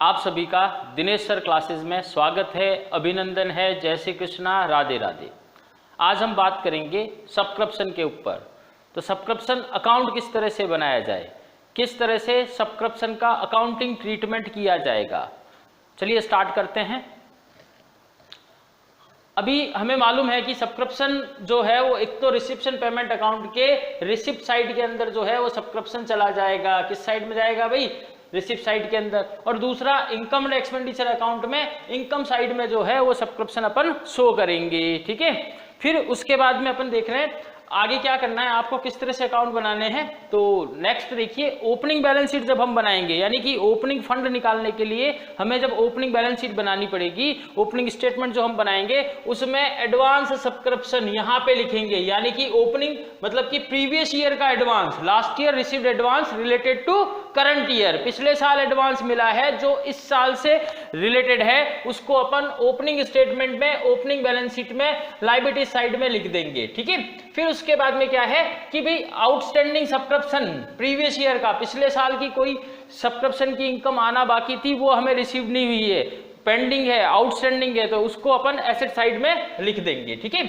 आप सभी का दिनेश सर क्लासेस में स्वागत है, अभिनंदन है, जय श्री कृष्णा, राधे राधे। आज हम बात करेंगे सब्सक्रिप्शन के ऊपर। तो सब्सक्रिप्शन अकाउंट किस तरह से बनाया जाए, किस तरह से सब्सक्रिप्शन का अकाउंटिंग ट्रीटमेंट किया जाएगा। चलिए स्टार्ट करते हैं। अभी हमें मालूम है कि सब्सक्रिप्शन जो है वो एक तो रिसिप्शन पेमेंट अकाउंट के रिसिप्ट साइड के अंदर जो है वो सब्सक्रिप्शन चला जाएगा। किस साइड में जाएगा भाई? रिसिप्ट साइड के अंदर। और दूसरा इनकम एंड एक्सपेंडिचर अकाउंट में इनकम साइड में जो है वो सब्सक्रिप्शन अपन शो करेंगे। ठीक है, फिर उसके बाद में अपन देख रहे हैं आगे क्या करना है, आपको किस तरह से अकाउंट बनाने हैं। तो नेक्स्ट देखिए, ओपनिंग बैलेंस शीट जब हम बनाएंगे, यानी कि ओपनिंग फंड निकालने के लिए हमें जब ओपनिंग बैलेंस शीट बनानी पड़ेगी, ओपनिंग स्टेटमेंट जो हम बनाएंगे उसमें एडवांस सब्सक्रिप्शन यहाँ पे लिखेंगे। यानी कि ओपनिंग मतलब कि प्रीवियस ईयर का advance, last year received advance related to current year, पिछले साल एडवांस मिला है जो इस साल से रिलेटेड है, उसको अपन ओपनिंग स्टेटमेंट में, ओपनिंग बैलेंस शीट में लायबिलिटी साइड में लिख देंगे। ठीक है, फिर उसके बाद में क्या है कि भाई आउटस्टैंडिंग सब्सक्रिप्शन प्रीवियस ईयर का, पिछले साल की कोई सब्सक्रिप्शन की इनकम आना बाकी थी वो हमें रिसीव नहीं हुई है, पेंडिंग है, आउटस्टैंडिंग है, तो उसको अपन एसेट साइड में लिख देंगे। ठीक है,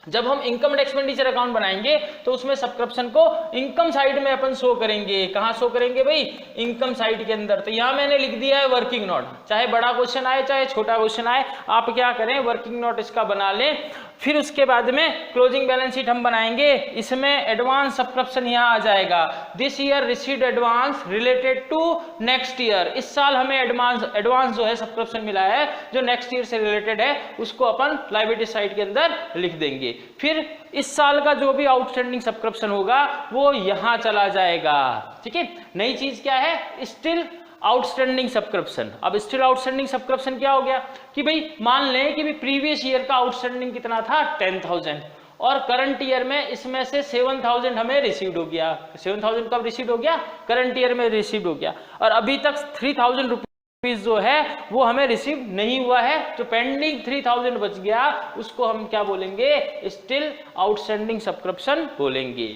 जब हम इनकम एंड एक्सपेंडिचर अकाउंट बनाएंगे तो उसमें सब्सक्रिप्शन को इनकम साइड में अपन शो करेंगे। कहां शो करेंगे भाई? इनकम साइड के अंदर। तो यहां मैंने लिख दिया है वर्किंग नोट, चाहे बड़ा क्वेश्चन आए चाहे छोटा क्वेश्चन आए, आप क्या करें वर्किंग नोट इसका बना लें। फिर उसके बाद में क्लोजिंग बैलेंस शीट हम बनाएंगे, इसमें एडवांस सब्सक्रिप्शन यहाँ आ जाएगा, this year received advance related to next year. इस साल हमें एडवांस जो है सब्सक्रिप्शन मिला है जो नेक्स्ट ईयर से रिलेटेड है, उसको अपन लायबिलिटी साइड के अंदर लिख देंगे। फिर इस साल का जो भी आउटस्टैंडिंग सब्सक्रिप्शन होगा वो यहां चला जाएगा। ठीक है, नई चीज क्या है? Still outstanding subscription. अब स्टिल आउटस्टैंडिंग सब्सक्रिप्शन क्या हो गया कि भाई मान लें कि भाई प्रीवियस ईयर का आउटस्टैंडिंग कितना था 10,000 और करंट ईयर में इसमें से 7,000 हमें रिसीव्ड हो गया। 7,000 कब रिसीव्ड हो गया? करंट ईयर में रिसीव्ड हो गया। और अभी तक 3,000 रुपीज जो है वो हमें रिसीव नहीं हुआ है, जो पेंडिंग 3,000 बच गया उसको हम क्या बोलेंगे? स्टिल आउटस्टैंडिंग सब्सक्रिप्शन बोलेंगे।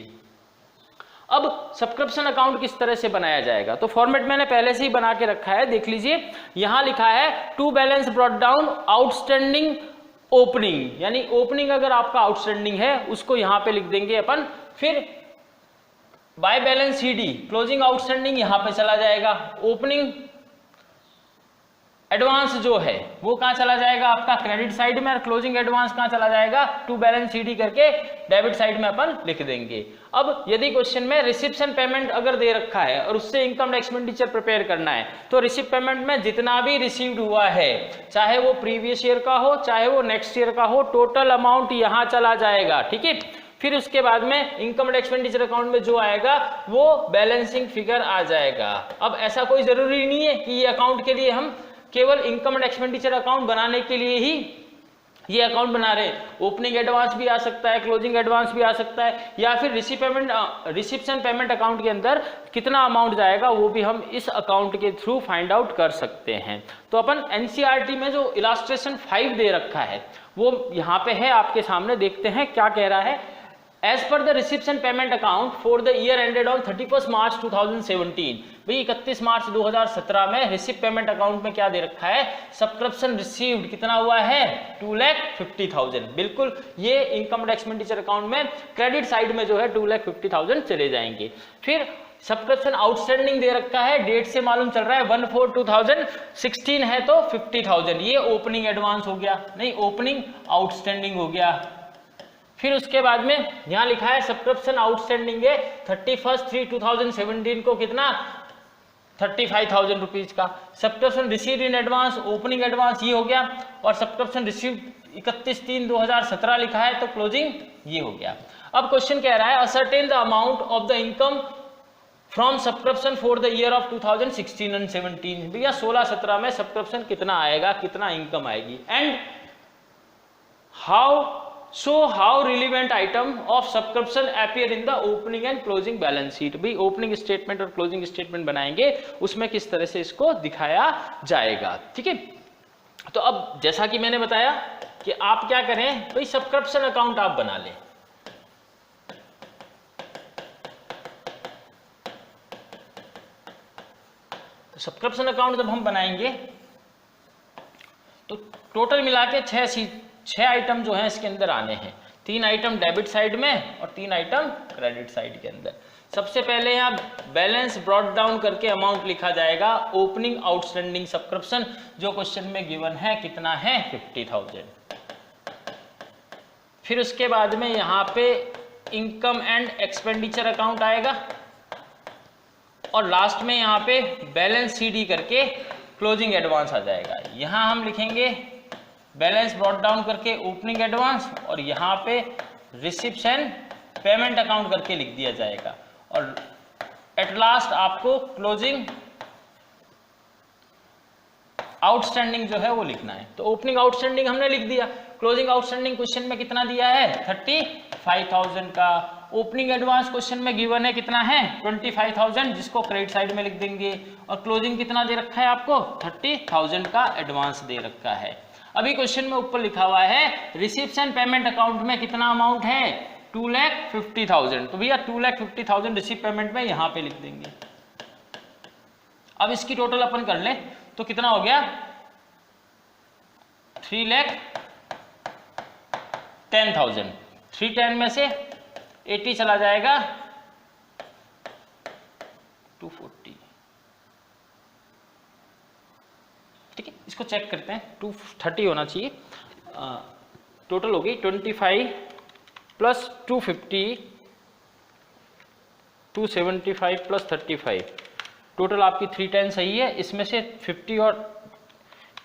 अब सब्सक्रिप्शन अकाउंट किस तरह से बनाया जाएगा, तो फॉर्मेट मैंने पहले से ही बना के रखा है, देख लीजिए। यहां लिखा है to balance brought down outstanding opening, यानी ओपनिंग अगर आपका आउटस्टैंडिंग है उसको यहां पे लिख देंगे अपन। फिर by balance CD closing outstanding यहां पे चला जाएगा, ओपनिंग एडवांस जो है वो कहां चला जाएगा? आपका क्रेडिट साइड में, और क्लोजिंग एडवांस कहां चला जाएगा? टू बैलेंस सीडी करके डेबिट साइड में अपन लिख देंगे। अब यदि क्वेश्चन में रिसिप्शन पेमेंट अगर दे रखा है और उससे इनकम एक्सपेंडिचर प्रिपेयर करना है, तो रिसिप्ट पेमेंट में जितना भी रिसीव्ड हुआ है, चाहे वो प्रीवियस ईयर का हो चाहे वो नेक्स्ट ईयर का हो, टोटल अमाउंट यहां चला जाएगा। ठीक है, फिर उसके बाद में इनकम एंड एक्सपेंडिचर अकाउंट में जो आएगा वो बैलेंसिंग फिगर आ जाएगा। अब ऐसा कोई जरूरी नहीं है कि ये अकाउंट के लिए हम केवल इनकम एंड एक्सपेंडिचर अकाउंट बनाने के लिए ही ये अकाउंट बना रहे, ओपनिंग एडवांस भी आ सकता है, क्लोजिंग एडवांस भी आ सकता है, या फिर रिसिप्शन पेमेंट अकाउंट के अंदर कितना अमाउंट जाएगा वो भी हम इस अकाउंट के थ्रू फाइंड आउट कर सकते हैं। तो अपन एनसीईआरटी में जो इलास्ट्रेशन 5 दे रखा है वो यहाँ पे है आपके सामने, देखते हैं क्या कह रहा है। As per the reception payment account for the year ended on 31st March 2017, भाई 31 मार्च 2017 में रिसिप्ट पेमेंट अकाउंट में क्या दे रखा है? सब्सक्रिप्शन रिसीव्ड कितना हुआ है? 2,50,000। बिल्कुल, ये इनकम एंड एक्सपेंडिचर अकाउंट में क्रेडिट साइड में जो है 2,50,000 चले जाएंगे। फिर सब्सक्रिप्शन आउटस्टैंडिंग दे रखा है, डेट से मालूम चल रहा है 1/4/2016 है तो 50,000, ये ओपनिंग एडवांस हो गया, नहीं ओपनिंग आउटस्टैंडिंग हो गया। फिर उसके बाद में यहां लिखा है सब्सक्रिप्शन आउटस्टैंडिंग है 31/3/2017 को कितना? 35,000 रुपीज का। Subscription received in advance, opening advance ये हो गया, और सब्सक्रिप्शन रिसीव्ड 31/3/2017 लिखा है तो क्लोजिंग ये हो गया। अब क्वेश्चन कह रहा है ascertain the amount of the income from subscription for the year of 2016 and 17। भैया 16-17 में सब्सक्रिप्शन कितना आएगा, कितना इनकम आएगी, and how relevant item of subscription appear in the opening and closing balance sheet। भाई ओपनिंग स्टेटमेंट और closing statement बनाएंगे उसमें किस तरह से इसको दिखाया जाएगा। ठीक है, तो अब जैसा कि मैंने बताया कि आप क्या करें भाई, सब्सक्रिप्शन अकाउंट आप बना लें। सब्सक्रिप्शन अकाउंट जब हम बनाएंगे तो टोटल मिला के 6 आइटम जो है इसके अंदर आने हैं। 3 आइटम डेबिट साइड में और 3 आइटम क्रेडिट साइड के अंदर। सबसे पहले यहाँ बैलेंस ब्रॉट डाउन करके अमाउंट लिखा जाएगा ओपनिंग आउटस्टैंडिंग सब्सक्रिप्शन, जो क्वेश्चन में गिवन है कितना है 50,000। फिर उसके बाद में यहाँ पे इनकम एंड एक्सपेंडिचर अकाउंट आएगा और लास्ट में यहाँ पे बैलेंस सीडी करके क्लोजिंग एडवांस आ जाएगा। यहाँ हम लिखेंगे बैलेंस ब्रॉट डाउन करके ओपनिंग एडवांस और यहाँ पे रिसिप्ट्स एंड पेमेंट अकाउंट करके लिख दिया जाएगा और एट लास्ट आपको क्लोजिंग आउटस्टैंडिंग जो है वो लिखना है। तो ओपनिंग आउटस्टैंडिंग हमने लिख दिया, क्लोजिंग आउटस्टैंडिंग क्वेश्चन में कितना दिया है 35,000 का। ओपनिंग एडवांस क्वेश्चन में गिवन है कितना है 25,000, जिसको क्रेडिट साइड में लिख देंगे और क्लोजिंग कितना दे रखा है आपको 30,000 का एडवांस दे रखा है। अभी क्वेश्चन में ऊपर लिखा हुआ है रिसिप्ट्स एंड पेमेंट अकाउंट में कितना अमाउंट है 2,50,000, तो भैया 2,50,000 रिसिप्ट पेमेंट में यहाँ पे लिख देंगे। अब इसकी टोटल अपन कर ले तो कितना हो गया 3,10,000। 310 में से 80 चला जाएगा 240। ठीक है, इसको चेक करते हैं। 230 होना चाहिए। टोटल होगी 25 प्लस 250 275 प्लस 35, टोटल आपकी 310 सही है। इसमें से 50 और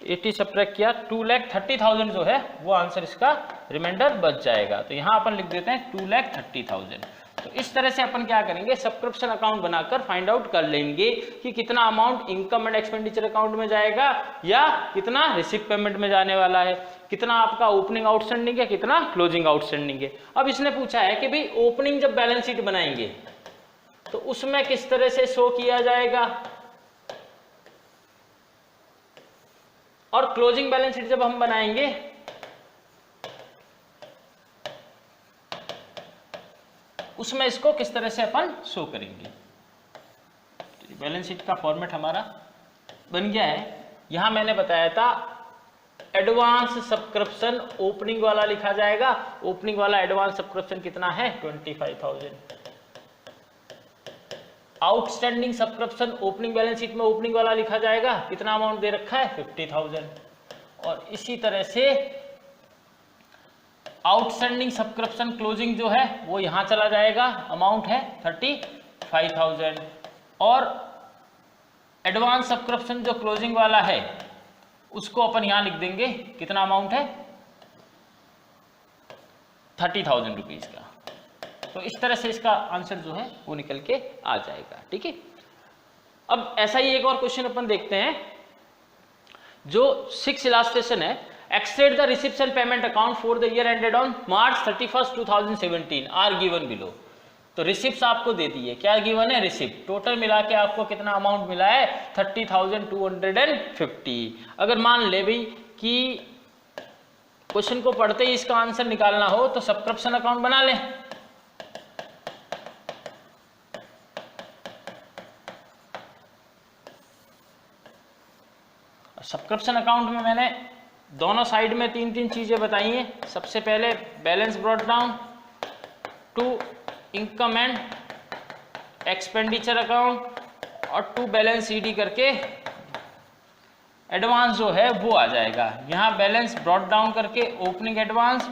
80 सब्ट्रैक्ट किया 2,30,000 जो है वो आंसर इसका रिमाइंडर बच जाएगा। तो यहाँ अपन लिख देते हैं 2,30,000। तो इस तरह से अपन क्या करेंगे सब्सक्रिप्शन अकाउंट बनाकर फाइंड आउट कर लेंगे कि कितना amount income and expenditure account में जाएगा या कितना रिसिप्ट पेमेंट में जाने वाला है, कितना आपका ओपनिंग आउटस्टैंडिंग है, कितना क्लोजिंग आउटस्टैंडिंग है। अब इसने पूछा है कि भाई ओपनिंग जब बैलेंस शीट बनाएंगे तो उसमें किस तरह से शो किया जाएगा और क्लोजिंग बैलेंस शीट जब हम बनाएंगे उसमें इसको किस तरह से अपन शो करेंगे। बैलेंस शीट का फॉर्मेट हमारा बन गया है। यहां मैंने बताया था एडवांस सब्सक्रिप्शन ओपनिंग वाला लिखा जाएगा। ओपनिंग वाला एडवांस सब्सक्रिप्शन कितना है 25,000। Outstanding subscription opening balance sheet में ओपनिंग वाला लिखा जाएगा, कितना अमाउंट दे रखा है 50,000। और इसी तरह से आउटस्टैंडिंग सब्सक्रिप्शन क्लोजिंग जो है वो यहां चला जाएगा, अमाउंट है 35,000। और एडवांस सब्सक्रिप्शन जो क्लोजिंग वाला है उसको अपन यहां लिख देंगे, कितना अमाउंट है 30,000 रुपीज का। तो इस तरह से इसका आंसर जो है वो निकल के आ जाएगा। ठीक है, अब ऐसा ही एक और क्वेश्चन अपन देखते हैं जो 6 इलास्ट्रेशन है। Extract the receipts and payment account for the year ended on March 31, 2017 are given below. तो रिसिप्ट्स आपको दे दी है, क्या गिवन है रिसिप्ट, टोटल मिला के आपको कितना अमाउंट मिला है 30,250। अगर मान ले भाई कि क्वेश्चन को पढ़ते ही इसका आंसर निकालना हो तो सब्सक्रिप्शन अकाउंट बना लें। सब्सक्रिप्शन अकाउंट में मैंने दोनों साइड में 3 चीजें बताई हैं। सबसे पहले balance brought down to income and expenditure account और टू बैलेंस सीडी करके एडवांस जो है वो आ जाएगा। यहाँ बैलेंस ब्रॉट डाउन करके ओपनिंग एडवांस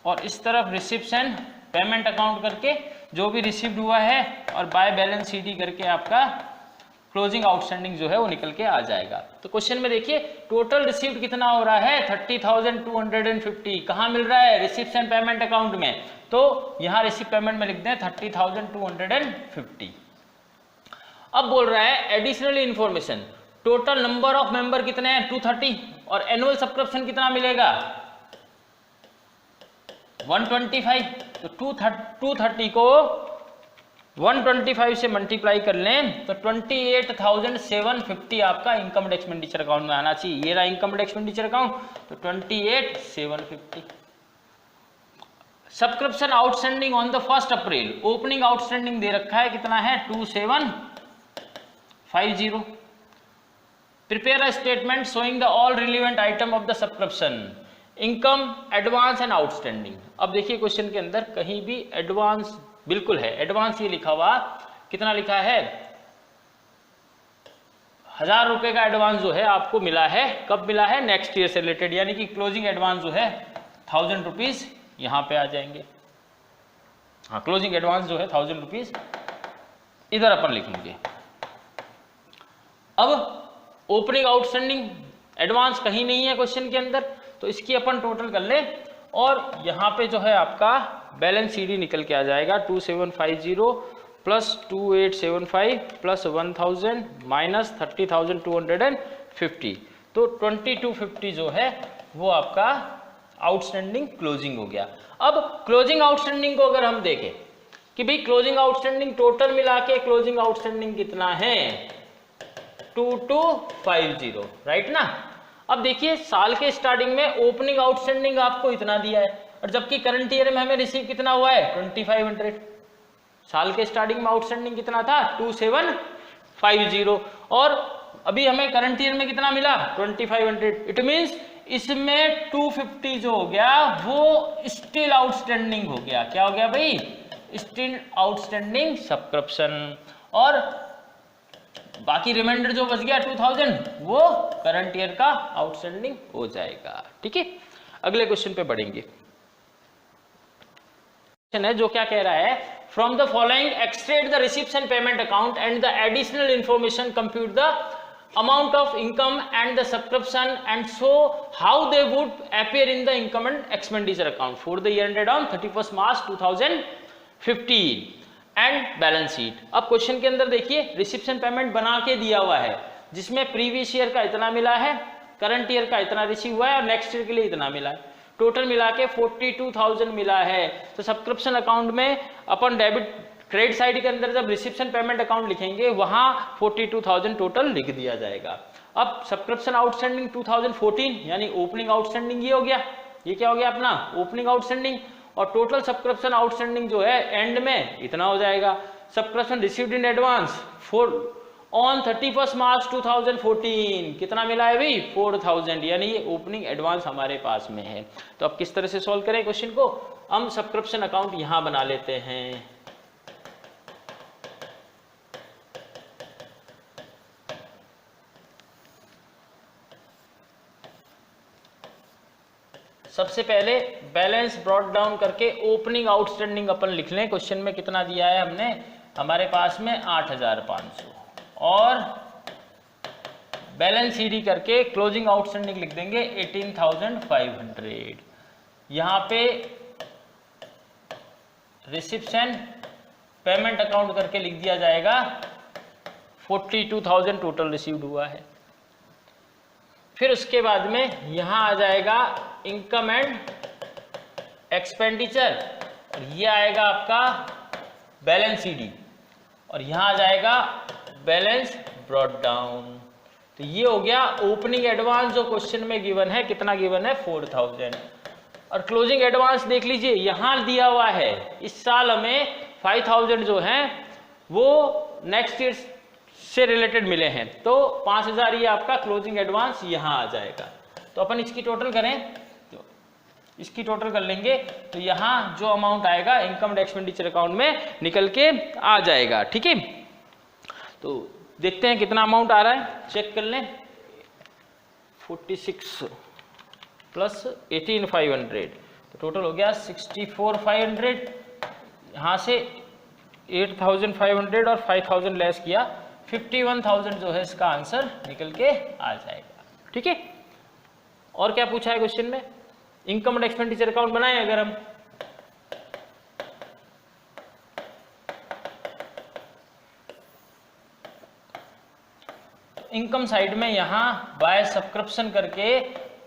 और इस तरफ रिसिप्ट्स एंड पेमेंट अकाउंट करके जो भी रिसीव्ड हुआ है और बाय बैलेंस सीडी करके आपका क्लोजिंग आउटस्टैंडिंग जो है वो निकल के आ जाएगा। तो क्वेश्चन में देखिए टोटल रिसीव्ड कितना हो रहा है 30,250। कहाँ मिल रहा है रिसिप्ट्स एंड पेमेंट अकाउंट में, तो यहाँ रिसिप्ट पेमेंट में लिख दें 30,250। अब बोल रहा है additional information, total number of member कितने हैं 230 और एनुअल सब्सक्रिप्शन कितना मिलेगा 125। तो 230 को 125 से मल्टीप्लाई कर लें तो 28,750 आपका इनकम एंड एक्सपेंडिचर अकाउंट में आना चाहिए। ये रहा इनकम एंड एक्सपेंडिचर अकाउंट, तो 28,750। Subscription outstanding on the 1 April, opening outstanding दे रखा है कितना है 2750। Prepare a statement showing the all relevant item of the subscription, income, advance and outstanding. अब देखिए क्वेश्चन के अंदर कहीं भी एडवांस बिल्कुल है, एडवांस ये लिखा हुआ, कितना लिखा है, 1000 रुपए का एडवांस जो है आपको मिला है, कब मिला है, नेक्स्ट ईयर से रिलेटेड, यानी कि क्लोजिंग एडवांस जो है 1000 रुपीज यहां पे आ जाएंगे। हाँ, क्लोजिंग एडवांस जो है 1000 रुपीज इधर अपन लिखेंगे। अब ओपनिंग आउटस्टैंडिंग एडवांस कहीं नहीं है क्वेश्चन के अंदर, तो इसकी अपन टोटल कर ले, और यहाँ पे जो है आपका बैलेंस सीडी निकल के आ जाएगा 2750 प्लस 2875 प्लस 1000 माइनस 30,250, तो 2250 जो है वो आपका आउटस्टैंडिंग क्लोजिंग हो गया। अब क्लोजिंग आउटस्टैंडिंग को अगर हम देखें कि भाई क्लोजिंग आउटस्टैंडिंग टोटल मिला के क्लोजिंग आउटस्टैंडिंग कितना है, 2250, राइट ना। अब देखिए साल के स्टार्टिंग में ओपनिंग आउटस्टैंडिंग आपको इतना दिया है, और जबकि करंट ईयर में हमें रिसीव कितना हुआ है, 2500। साल के स्टार्टिंग में आउटस्टैंडिंग कितना था, 2750, और अभी हमें करंट ईयर में कितना मिला, 2500। इट मींस इसमें 250 जो हो गया वो स्टिल आउटस्टैंडिंग हो गया। क्या हो गया भाई, स्टिल आउटस्टैंडिंग सब्सक्रिप्शन, और बाकी रिमाइंडर जो बच गया 2000 वो करंट ईयर का आउटस्टैंडिंग हो जाएगा। ठीक है, अगले क्वेश्चन पे बढ़ेंगे। क्वेश्चन है जो क्या कह रहा है, from the following extract the receipts and payment account and the additional information, compute the amount of income and the subscription and show how they would appear in the income and expenditure account for the year ended on 31st March 2015 and balance sheet. अब question के अंदर देखिए reception payment बना के दिया हुआ है, जिसमें प्रीवियस ईयर का इतना मिला है, करंट ईयर का इतना रिसीव हुआ है, और नेक्स्ट ईयर के लिए इतना मिला है, टोटल मिला के 42,000 मिला है। तो सब्सक्रिप्शन अकाउंट में अपन डेबिट क्रेडिट साइड के अंदर जब रिसिप्शन पेमेंट अकाउंट लिखेंगे वहां 42,000 टोटल लिख दिया जाएगा। अब सब्सक्रिप्शन आउटस्टैंडिंग 2014 यानी ओपनिंग आउटस्टैंडिंग ये हो गया, ये क्या हो गया अपना ओपनिंग आउटस्टैंडिंग, और टोटल सब्सक्रिप्शन आउटस्टैंडिंग जो है एंड में इतना हो जाएगा। Subscription received in advance for on 31st मार्च 2014 कितना मिला है भाई, 4000, यानी ये ओपनिंग एडवांस हमारे पास में है। तो अब किस तरह से सॉल्व करें क्वेश्चन को, हम सब्सक्रिप्शन अकाउंट यहां बना लेते हैं। सबसे पहले बैलेंस ब्रॉट डाउन करके ओपनिंग आउटस्टैंडिंग अपन लिख लें। क्वेश्चन में कितना दिया है हमने, हमारे पास में 8500, और बैलेंस सीडी करके क्लोजिंग आउटस्टैंडिंग लिख देंगे 18,500। यहाँ पे रिसिप्शन पेमेंट अकाउंट करके लिख दिया जाएगा 42,000 टोटल रिसीव्ड हुआ है। फिर उसके बाद में यहाँ आ जाएगा इनकम एंड एक्सपेंडिचर, और ये आएगा आपका बैलेंस सीडी, और यहाँ आ जाएगा बैलेंस ब्रॉट डाउन। तो ये हो गया ओपनिंग एडवांस जो क्वेश्चन में गिवन है, कितना गिवन है 4000, और क्लोजिंग एडवांस देख लीजिए यहाँ दिया हुआ है, इस साल हमें 5000 जो है वो नेक्स्ट ईयर से रिलेटेड मिले हैं, तो 5000 ये आपका क्लोजिंग एडवांस यहाँ आ जाएगा। तो अपन इसकी टोटल करें, तो इसकी टोटल कर लेंगे, तो यहाँ जो अमाउंट आएगा इनकम एंड एक्सपेंडिचर अकाउंट में निकल के आ जाएगा। ठीक है, तो देखते हैं कितना अमाउंट आ रहा है, चेक कर लें। 46 प्लस 18,500, तो टोटल हो गया 64,500। यहाँ से 8,500 और 5,000 लेस किया, 51,000 जो है इसका आंसर निकल के आ जाएगा। ठीक है, और क्या पूछा है क्वेश्चन में, इनकम एंड एक्सपेंडिचर अकाउंट बनाए अगर हम, इनकम साइड में यहां बाय सब्सक्रिप्शन करके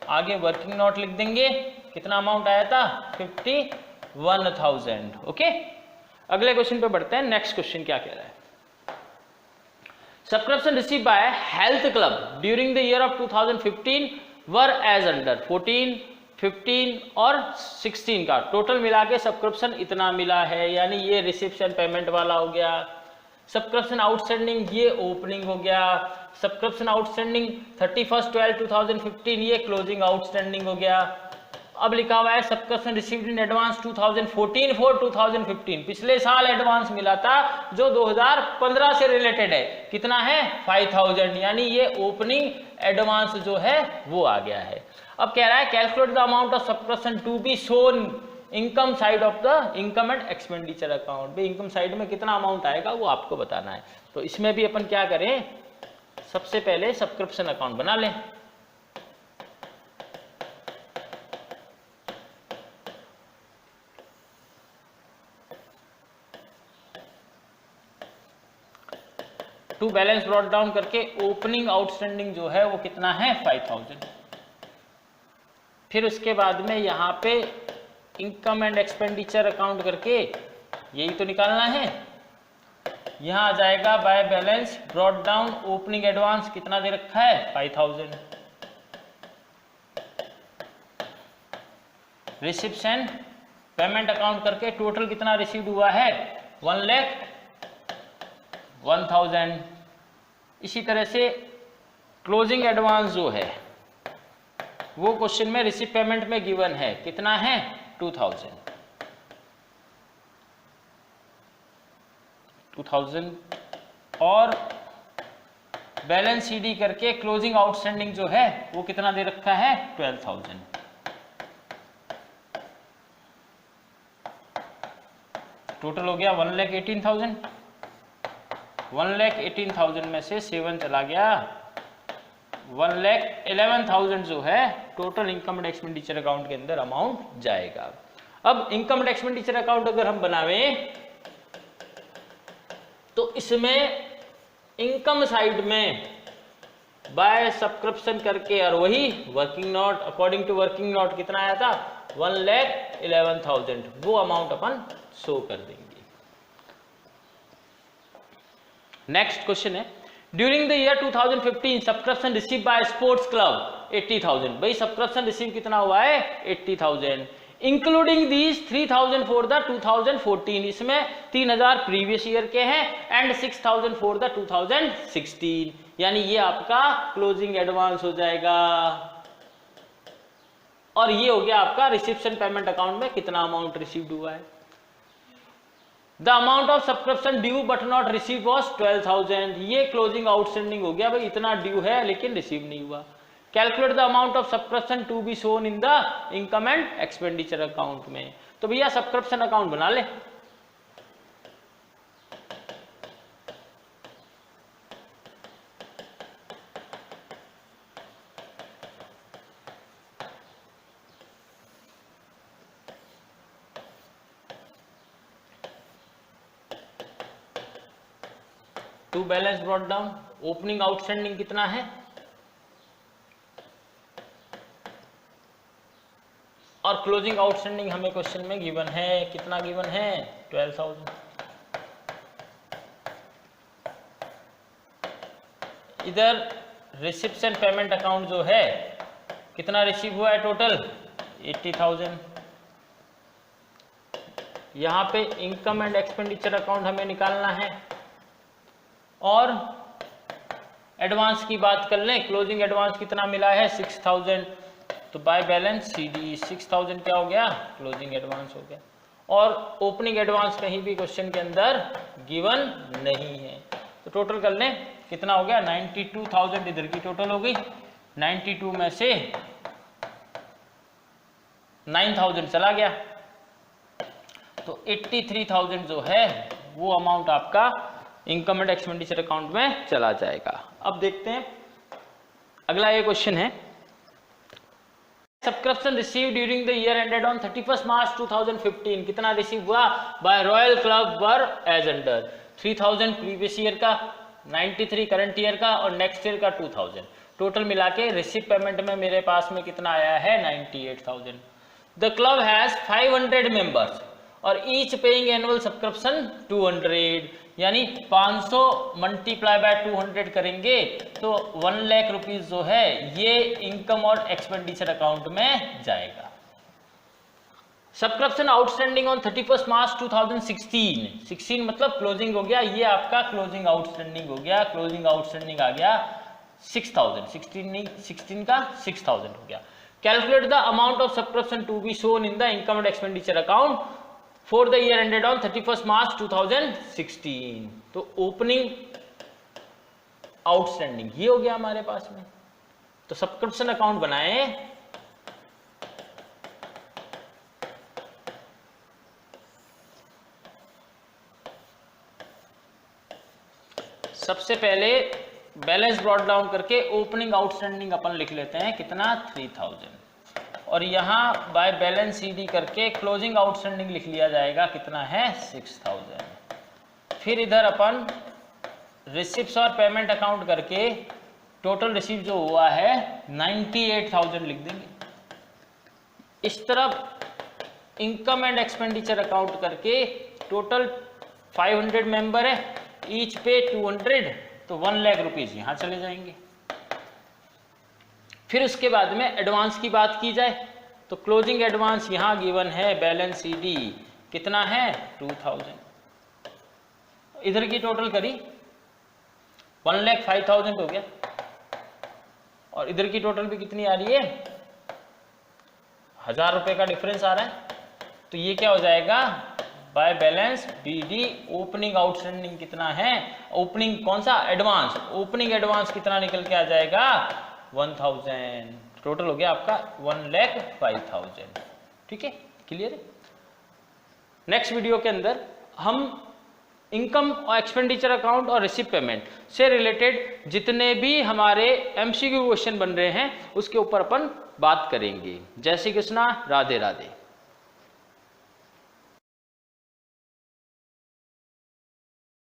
आगे वर्किंग नोट लिख देंगे, कितना अमाउंट आया था 51,000। ओके, अगले क्वेश्चन पे बढ़ते हैं। नेक्स्ट क्वेश्चन क्या कह रहा है, subscription receive by health club during the year of 2015 were as under 14, 15 और 16 का टोटल मिला के सब्सक्रिप्शन इतना मिला है, यानी ये रिसिप्शन पेमेंट वाला हो गया। सब्सक्रिप्शन आउटस्टैंडिंग ये ओपनिंग हो गया, सब्सक्रिप्शन आउटस्टैंडिंग 31/12/2015 ये क्लोजिंग आउटस्टैंडिंग हो गया। अब लिखा हुआ है subscription received in advance 2014 for 2015, पिछले साल एडवांस मिला था जो 2015 से रिलेटेड है, कितना है 5000, यानी ये ओपनिंग एडवांस जो है वो आ गया है। अब कह रहा है calculate the amount of subscription to be shown income side of the income and expenditure account. भाई इनकम साइड में कितना अमाउंट आएगा वो आपको बताना है। तो इसमें भी अपन क्या करें, सबसे पहले सब्सक्रिप्शन अकाउंट बना लें। टू बैलेंस ब्रॉट डाउन करके ओपनिंग आउटस्टैंडिंग जो है वो कितना है 5000। फिर उसके बाद में यहाँ पे इनकम एंड एक्सपेंडिचर अकाउंट करके यही तो निकालना है। यहाँ आ जाएगा by balance brought down opening advance कितना दे रखा है 5000। रिसिप्शन पेमेंट अकाउंट करके टोटल कितना रिसीव्ड हुआ है 1,01,000। इसी तरह से क्लोजिंग एडवांस जो है वो क्वेश्चन में रिसिप्ट पेमेंट में गिवन है, कितना है 2000 और बैलेंस सीडी करके क्लोजिंग आउटस्टैंडिंग जो है वो कितना दे रखा है 12,000। टोटल हो गया 1,18,000। 1,18,000 में से 7 चला गया, 1,11,000 जो है total income and expenditure account के अंदर अमाउंट जाएगा। अब इनकम एंड एक्सपेंडिचर अकाउंट अगर हम बनावें तो इसमें इनकम साइड में बाय सब्सक्रिप्शन करके और वही working note according to working note कितना आया था 1,11,000, वो अमाउंट अपन शो कर देंगे। नेक्स्ट क्वेश्चन है during the year 2015 subscription receive bye sports club 80,000। भाई सब्सक्रिप्शन रिसीव कितना हुआ है 80,000, इंक्लूडिंग दीज 3,000 फॉर द 2014, इसमें 3,000 प्रीवियस ईयर के हैं एंड 6,000 फॉर द 2016, यानी ये आपका क्लोजिंग एडवांस हो जाएगा। और ये हो गया आपका रिसिप्शन पेमेंट अकाउंट में कितना अमाउंट रिसीव्ड हुआ है। The amount of subscription due but not receive was 12,000, ये क्लोजिंग आउटस्टैंडिंग हो गया, भाई इतना ड्यू है लेकिन रिसीव नहीं हुआ। Calculate the amount of subscription to be shown in the income and expenditure account में। तो भैया सब्सक्रिप्शन अकाउंट बना ले। To balance brought down opening outstanding कितना है और क्लोजिंग आउटस्टैंडिंग हमें क्वेश्चन में गिवन है, कितना गिवन है 12,000। इधर रिसिप्शन पेमेंट अकाउंट जो है कितना रिसीव हुआ है टोटल 80,000। यहाँ पे इनकम एंड एक्सपेंडिचर अकाउंट हमें निकालना है और एडवांस की बात कर लें, क्लोजिंग एडवांस कितना मिला है 6,000, तो बाय बैलेंस सीडी 6,000 क्या हो गया क्लोजिंग एडवांस हो गया। और ओपनिंग एडवांस कहीं भी क्वेश्चन के अंदर गिवन नहीं है, तो टोटल कर लें कितना हो गया 92,000 इधर की टोटल हो गई, 92 में से 9,000 चला गया, तो 83,000 जो है वो अमाउंट आपका इनकम एंड एक्सपेंडिचर अकाउंट में चला जाएगा। अब देखते हैं अगला ये क्वेश्चन है subscription receive during the year ended on 31 March 2015, कितना रिसीव हुआ by royal club were as under 3,000 previous year का, 93 करंट ईयर का और नेक्स्ट ईयर का 2,000, टोटल मिला के रिसीव पेमेंट में मेरे पास में कितना आया है 98,000। द क्लब हैज 500 मेंबर्स और ईच पेइंग एनुअल सब्सक्रिप्शन 200, यानी 500 मल्टीप्लाई बाय 200 करेंगे तो 1 लाख रुपीज जो है ये इनकम और एक्सपेंडिचर अकाउंट में जाएगा। सब्सक्रिप्शन आउटस्टैंडिंग ऑन 31 मार्च 2016, 16 मतलब क्लोजिंग हो गया, ये आपका क्लोजिंग आउटस्टैंडिंग हो गया, क्लोजिंग आउटस्टैंडिंग आ गया 6000, 16 का 6000 हो गया। Calculate the amount of subscription to be shown in the income and expenditure account for the year ended on 31 March 2016। तो ओपनिंग आउटस्टैंडिंग ये हो गया हमारे पास में। तो सब्सक्रिप्शन अकाउंट बनाए, सबसे पहले बैलेंस ब्रॉट डाउन करके ओपनिंग आउटस्टैंडिंग अपन लिख लेते हैं कितना 3000, और यहाँ बाय बैलेंस सीडी करके क्लोजिंग आउटस्टैंडिंग लिख लिया जाएगा कितना है 6000। फिर इधर अपन रिसिप्ट्स और पेमेंट अकाउंट करके टोटल रिसीव जो हुआ है 98,000 लिख देंगे। इस तरफ इनकम एंड एक्सपेंडिचर अकाउंट करके टोटल 500 मेंबर है, ईच पे 200, तो 1 लाख रुपीज यहां चले जाएंगे। फिर उसके बाद में एडवांस की बात की जाए तो क्लोजिंग एडवांस यहां गिवन है बैलेंस सीडी कितना है 2000, इधर की टोटल करी 1,05,000 हो गया, और इधर की टोटल भी कितनी आ रही है 1000 रुपए का डिफरेंस आ रहा है। तो ये क्या हो जाएगा by balance BD opening outstanding कितना है, ओपनिंग कौन सा एडवांस, ओपनिंग एडवांस कितना निकल के आ जाएगा 1000, टोटल हो गया आपका 1,05,000। ठीक है, क्लियर है। नेक्स्ट वीडियो के अंदर हम इनकम और एक्सपेंडिचर अकाउंट और रिसिप्ट पेमेंट से रिलेटेड जितने भी हमारे एमसीक्यू क्वेश्चन बन रहे हैं उसके ऊपर अपन बात करेंगे। जय श्री कृष्णा, राधे राधे।